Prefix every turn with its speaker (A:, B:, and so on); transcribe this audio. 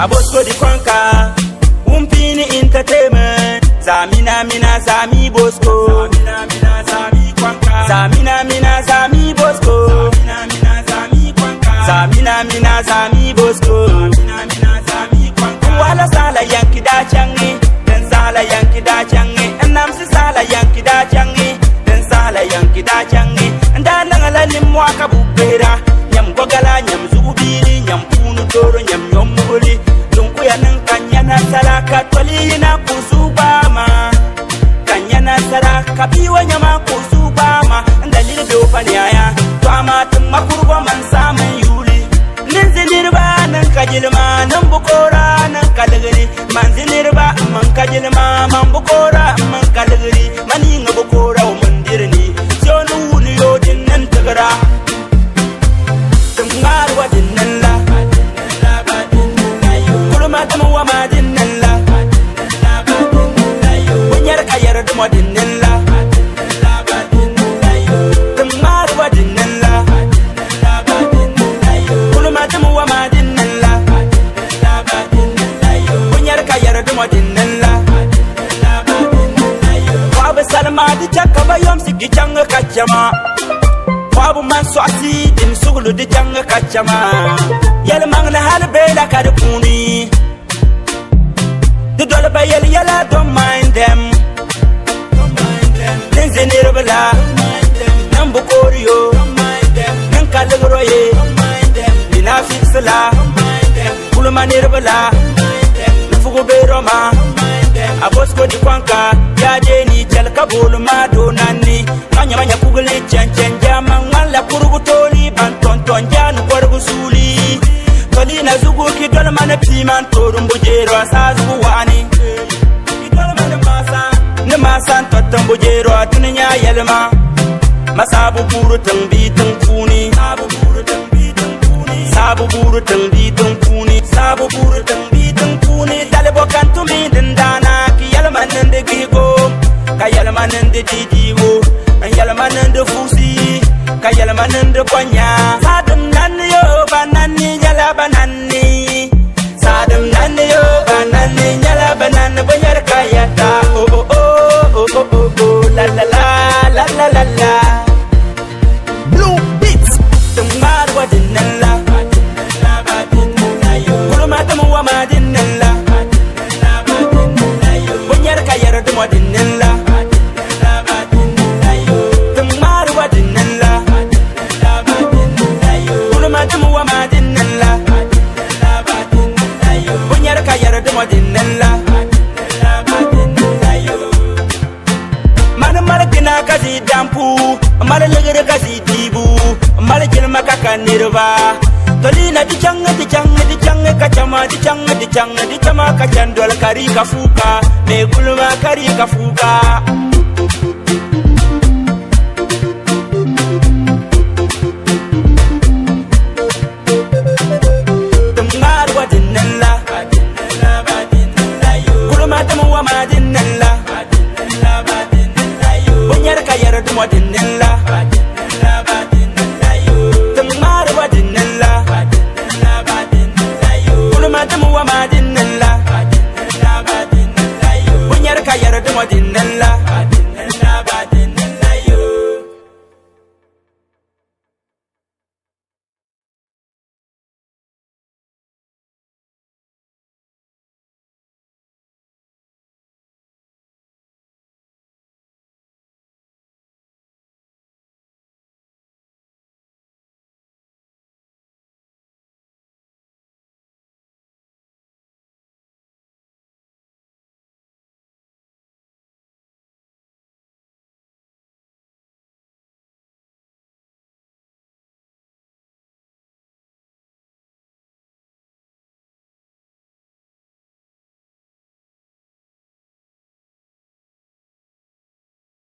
A: Bosco di Kwanka, Umpini Entertainment. Zamina mina zami Bosco, Zamina mina zami Kwanka, Zamina mina zami Bosco, Zamina mina zami Kwanka, Zamina mina zami Bosco, Zamina mina zami Kwanka. Wala sala yanki da changi, den sala yanki da changi, enam si sala yanki da changi, den sala yanki da changi. Nda nangala ni mwaka bubera, nyam gogala nyam zubili, nyam punu doro nyam yombuli. Lunkuya nang kanyana sala katwali na kuzubama, kanyana sala kabiwa nyama kuzubama. Ndalili beufanyaya, tuama tumakurwa mansama yuli. Ninzinirba nang kajilma nang bukora nang kalagiri. Manzinirba man kajilma man bukora man kalagiri. Mani nga bukora o mandirni, sionu wuni yodin nan tagara. Tungarwa dinalla, kurmatama wa madinalla, bunyar kayar duma dinalla, tungarwa dinalla, kurmatama wa madinalla, bunyar kayar duma dinalla. Wabu salma di chakaba yom sigi changa kachama. Wabu man swasi din sugulu di changa kachama. Yel mangla hal bela kadpuni. The dollar by yella don't mind them. Ninzinirabla, Nambukorio, Nankalagroye, Ninafixala, Pulamanirabla, Fugube Roma, Abosco di Kwanka, Yadeni, Chalkabul Madonani, Kanyamanya Kuguli, Chanjama, Mala Kurugutoli, Banton, Jan, Korgusuli. Tolina zuguki dolmane piman torum bujero asazu wani. Dolmane masan totum bujero atunya yelma. Masabu buru tumbi tumpuni. Sabu buru tumbi tumpuni. Sabu buru tumbi tumpuni. Sabu buru tumbi tumpuni. Dalebo kantumi dindana ki yelma nende gigo. Ka yelma nende didiwo. Yelma nende fusi. Ka yelma nende kwanya. Sadum nani yo banani. Banani, sadam nani yo banani, nyala banana banyar kayata. Oh oh oh oh oh oh oh, la la la la la la la. Blue Beats, tumbar wa dinalla, kulumata mu wa madinalla, banyar kayar dum dinalla, tumbar wa dinalla, kulumata mu wa madinalla. Mana malakina kazi dampu, mala legere kazi dibu, mala jelma kaka nirba. Tolina di changa kachama kachandol kari kafuka, me gulma kari kafuka. Dinilla, Tamar wa dinilla, Pulamatum wa madinilla, Bunyar Kayar Dumadinilla.